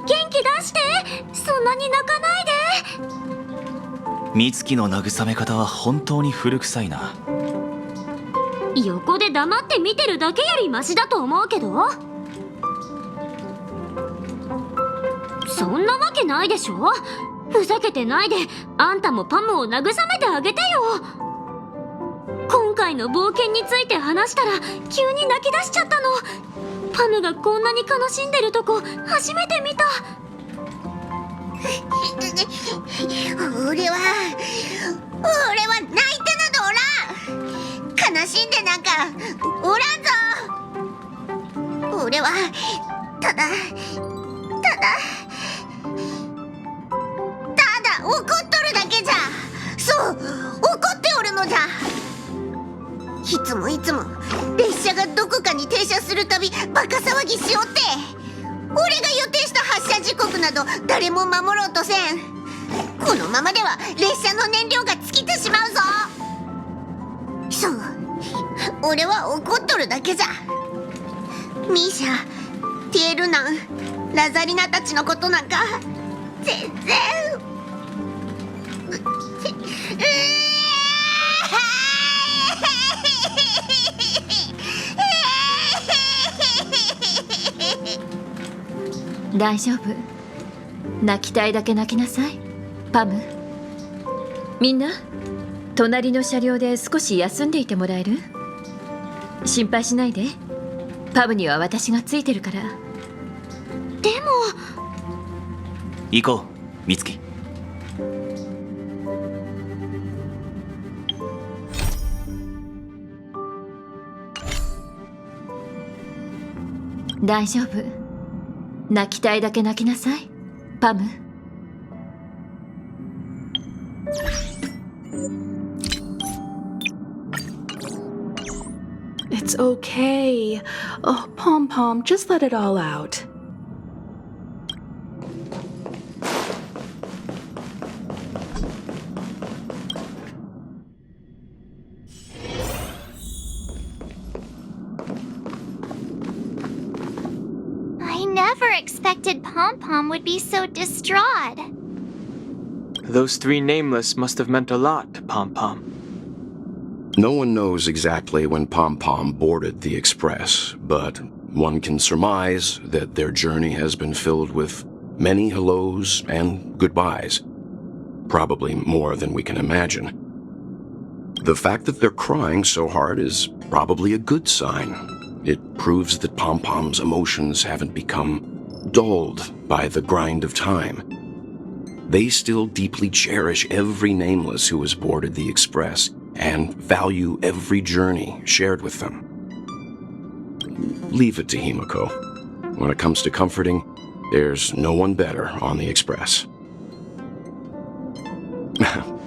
元気出して。そんなに泣かないで。美月の慰め方は本当に古臭いな。横で黙って見てるだけよりマシだと思うけど。そんなわけないでしょ。ふざけてないで、あんたもパムを慰めてあげてよ。今回の冒険について話したら急に泣き出しちゃったの。パムがこんなに悲しんでるとこ初めて見た。俺は泣いてなどおらん。悲しんでなんかおらんぞ。俺はただ怒っとるだけじゃ。そう、怒っておるのじゃ。いつも列車がどこかに停車するたびバカ騒ぎしおって、俺が予定した発車時刻など誰も守ろうとせん。このままでは列車の燃料が尽きてしまうぞ。そう、俺は怒っとるだけじゃ。ミーシャ、ティエルナン、ラザリナたちのことなんか全然。大丈夫。泣きたいだけ泣きなさい、パム。みんな隣の車両で少し休んでいてもらえる？心配しないで、パムには私がついてるから。でも行こう、美月。大丈夫。泣きたいだけ泣きなさい、パム。It's okay. Oh, Pom-Pom, just let it all out. I never expected Pom-Pom would be so distraught. Those three nameless must have meant a lot to Pom-Pom. No one knows exactly when Pom-Pom boarded the express, but one can surmise that their journey has been filled with many hellos and goodbyes. Probably more than we can imagine. The fact that they're crying so hard is probably a good sign. It proves that Pom-Pom's emotions haven't become dulled by the grind of time. They still deeply cherish every nameless who has boarded the express and value every journey shared with them. Leave it to Himiko. When it comes to comforting, there's no one better on the express.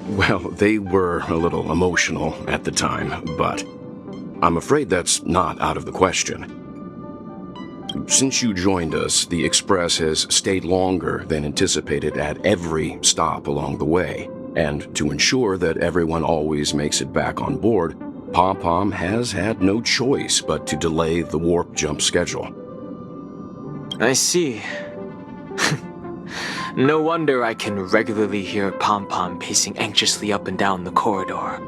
Well, they were a little emotional at the time, but I'm afraid that's not out of the question. Since you joined us, the express has stayed longer than anticipated at every stop along the way. And to ensure that everyone always makes it back on board, Pom-Pom has had no choice but to delay the warp jump schedule. I see. No wonder I can regularly hear Pom-Pom pacing anxiously up and down the corridor.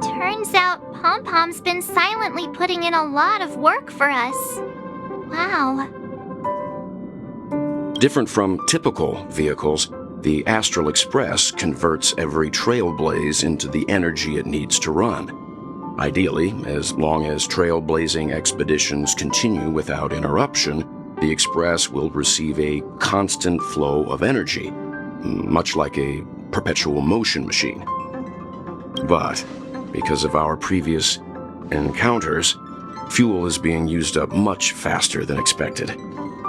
Turns out Pom-Pom's been silently putting in a lot of work for us. Wow. Different from typical vehicles, the Astral Express converts every trailblaze into the energy it needs to run. Ideally, as long as trailblazing expeditions continue without interruption, the Express will receive a constant flow of energy, much like a perpetual motion machine. But because of our previous encounters, fuel is being used up much faster than expected.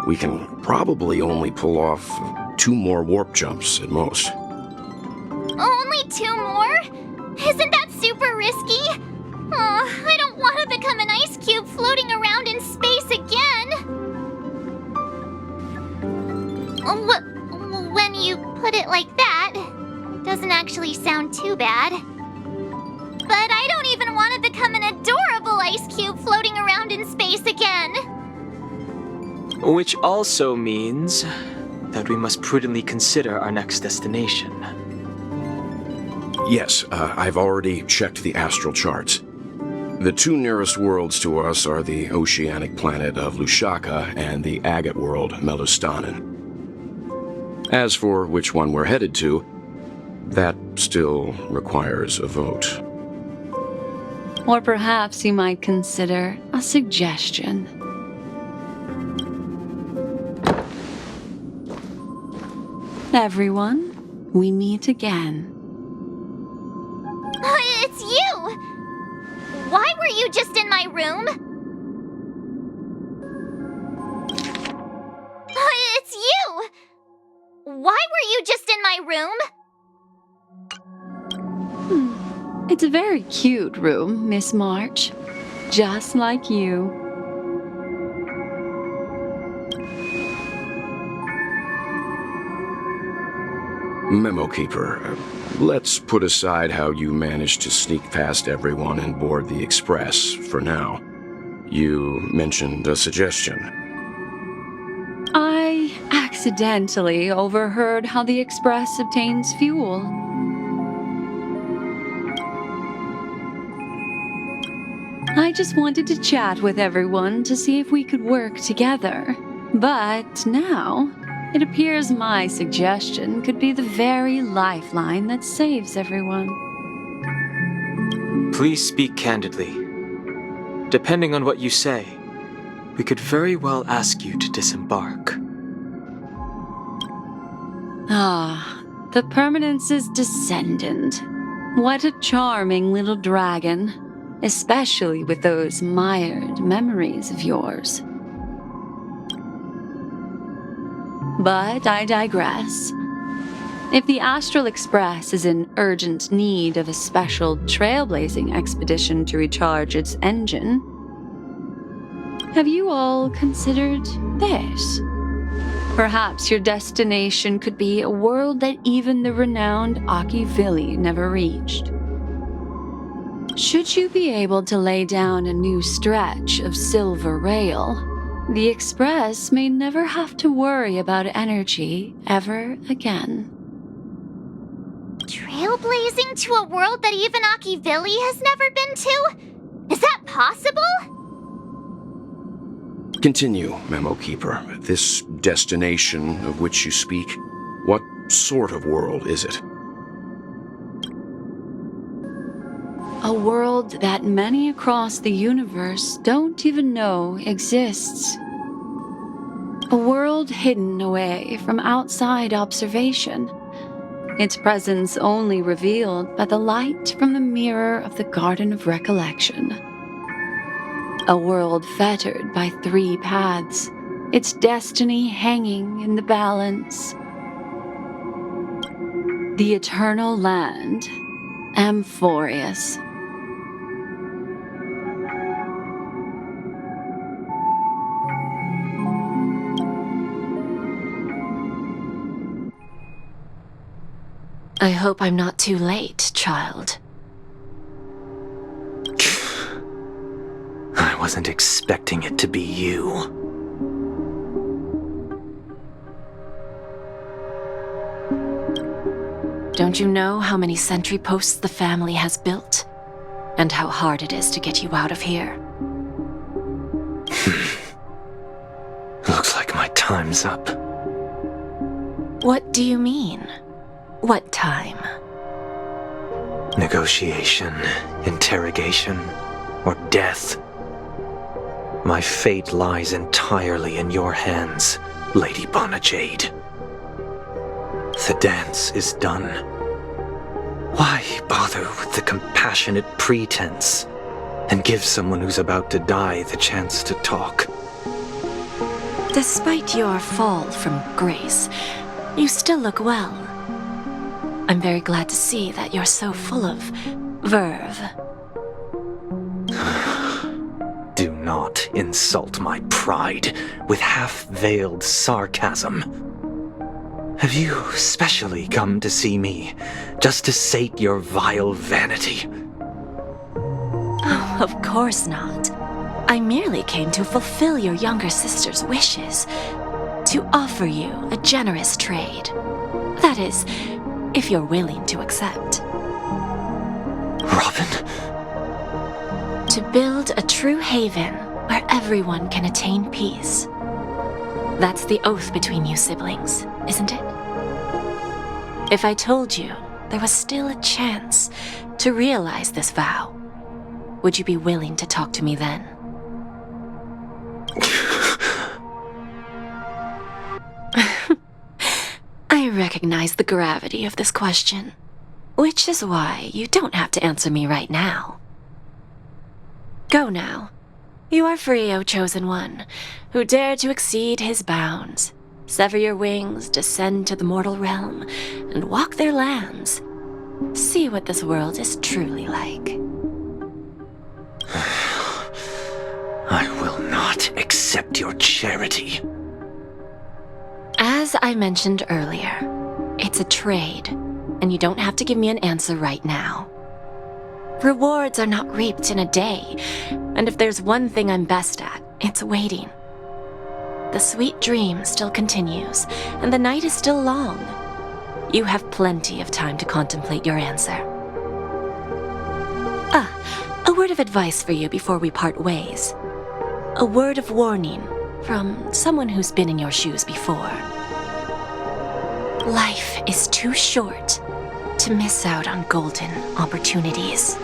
We can probably only pull off 2 more warp jumps at most. Only 2 more? Isn't that super risky? I don't want to become an ice cube floating around in space again. When you put it like that, it doesn't actually sound too bad. But I don't even want to become an adorable ice cube floating around in space again. Which also means that we must prudently consider our next destination. Yes, I've already checked the astral charts. The two nearest worlds to us are the oceanic planet of Lushaka and the agate world, Melustanen. As for which one we're headed to, that still requires a vote. Or perhaps you might consider a suggestion. Everyone, we meet again. It's you! Why were you just in my room? It's you! Why were you just in my room? It's a very cute room, Miss March. Just like you. Memo Keeper, let's put aside how you managed to sneak past everyone and board the Express for now. You mentioned a suggestion. I accidentally overheard how the Express obtains fuel. I just wanted to chat with everyone to see if we could work together. But now, it appears my suggestion could be the very lifeline that saves everyone. Please speak candidly. Depending on what you say, we could very well ask you to disembark. Ah, the Permanence's descendant. What a charming little dragon, especially with those mired memories of yours. But I digress. If the Astral Express is in urgent need of a special trailblazing expedition to recharge its engine, have you all considered this? Perhaps your destination could be a world that even the renowned Akivili never reached. Should you be able to lay down a new stretch of silver rail, the Express may never have to worry about energy ever again. Trailblazing to a world that even Akivili has never been to? Is that possible? Continue, Memo Keeper. This destination of which you speak, what sort of world is it? A world that many across the universe don't even know exists. A world hidden away from outside observation, its presence only revealed by the light from the mirror of the Garden of Recollection. A world fettered by 3 paths, its destiny hanging in the balance. The eternal land, Amphorius. I hope I'm not too late, child. I wasn't expecting it to be you. Don't you know how many sentry posts the family has built? And how hard it is to get you out of here? Looks like my time's up. What do you mean? What time? Negotiation, interrogation, or death. My fate lies entirely in your hands, Lady Bonajade. The dance is done. Why bother with the compassionate pretense and give someone who's about to die the chance to talk? Despite your fall from grace, you still look well. I'm very glad to see that you're so full of verve. Do not insult my pride with half-veiled sarcasm. Have you specially come to see me just to sate your vile vanity? Oh, of course not. I merely came to fulfill your younger sister's wishes, to offer you a generous trade. That is, if you're willing to accept. Robin? To build a true haven where everyone can attain peace. That's the oath between you siblings, isn't it? If I told you there was still a chance to realize this vow, would you be willing to talk to me then? I recognize the gravity of this question, which is why you don't have to answer me right now. Go now. You are free, O Chosen One, who dare to exceed his bounds. Sever your wings, descend to the mortal realm, and walk their lands. See what this world is truly like. I will not accept your charity. As I mentioned earlier, it's a trade, and you don't have to give me an answer right now. Rewards are not reaped in a day, and if there's one thing I'm best at, it's waiting. The sweet dream still continues, and the night is still long. You have plenty of time to contemplate your answer. A word of advice for you before we part ways. A word of warning from someone who's been in your shoes before. Life is too short to miss out on golden opportunities.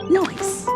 Nice.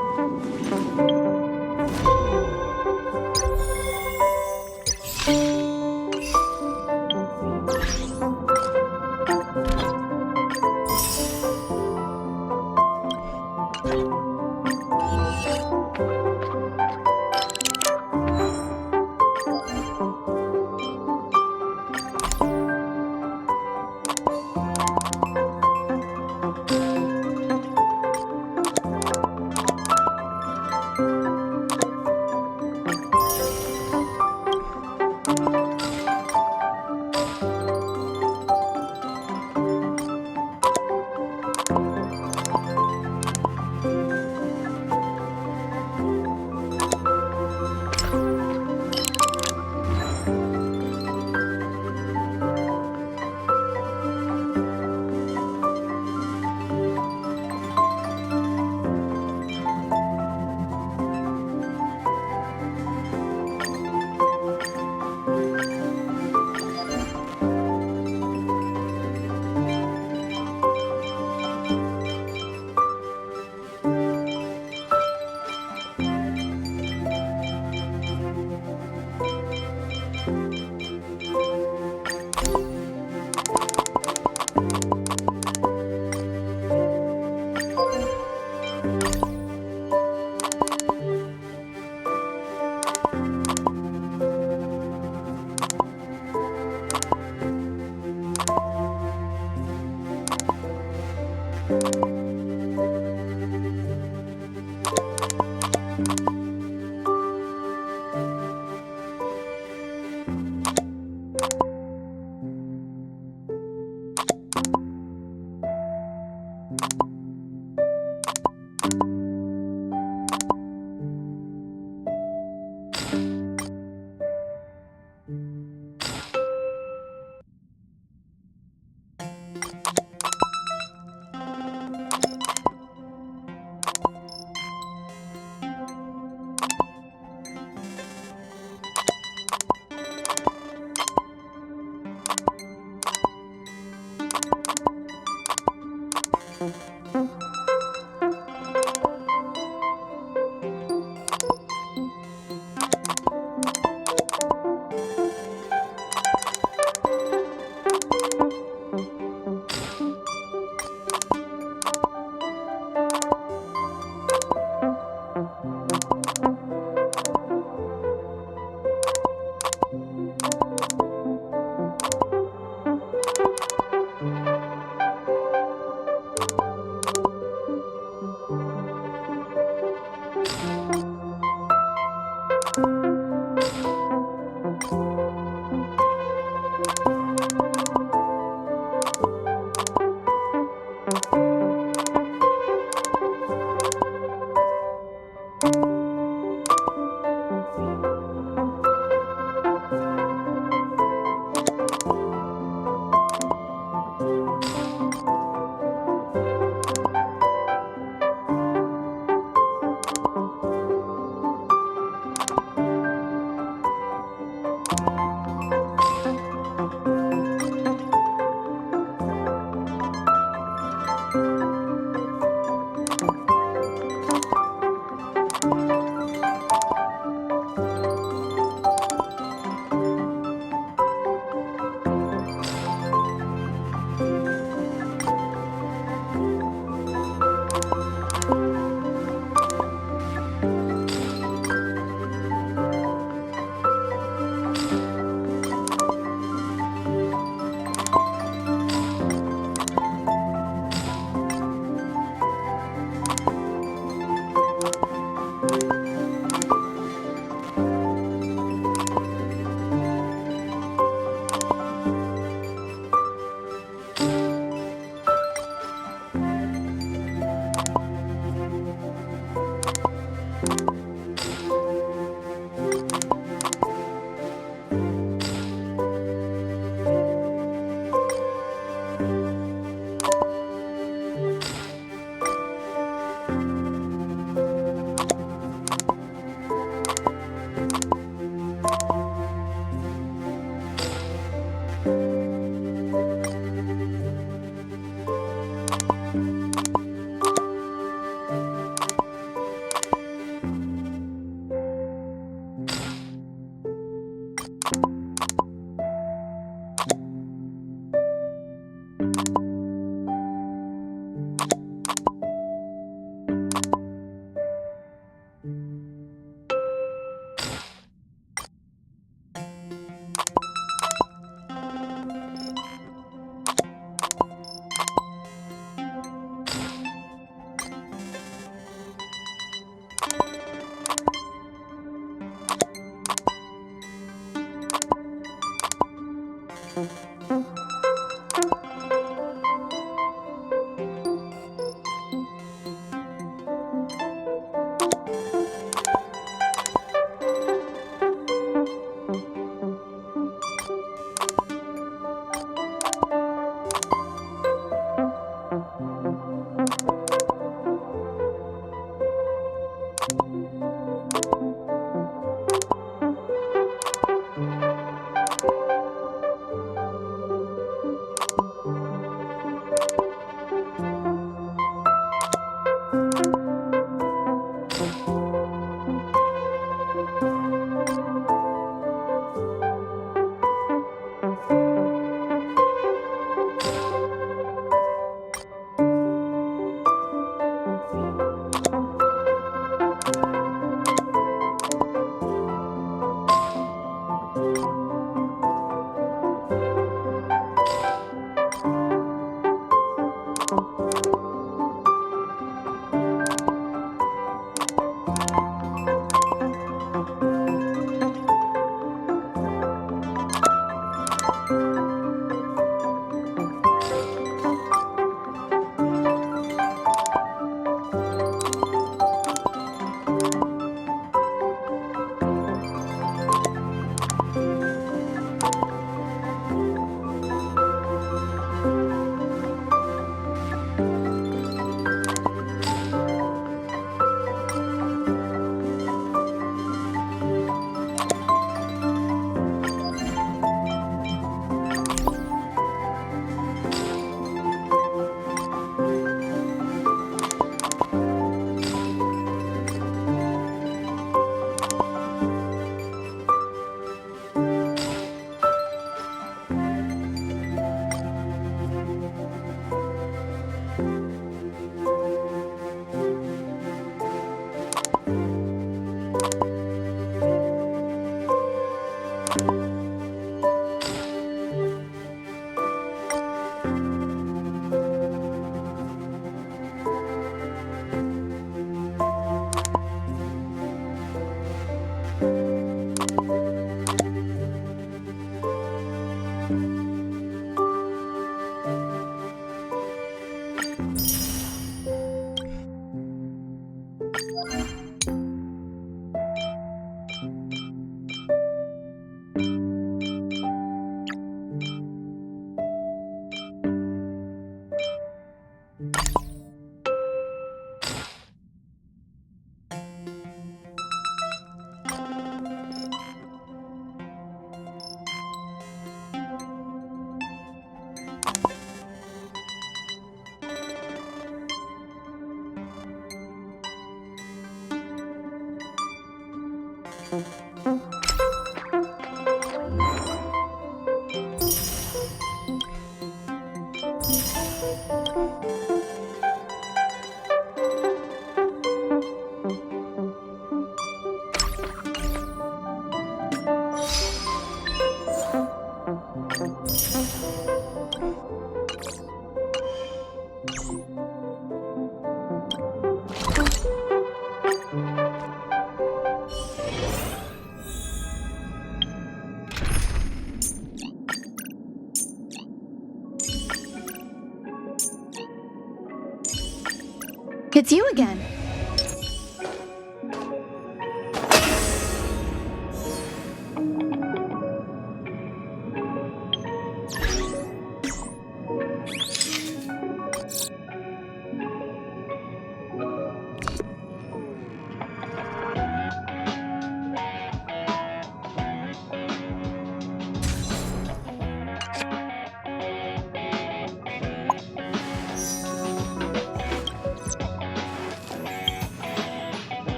It's you again.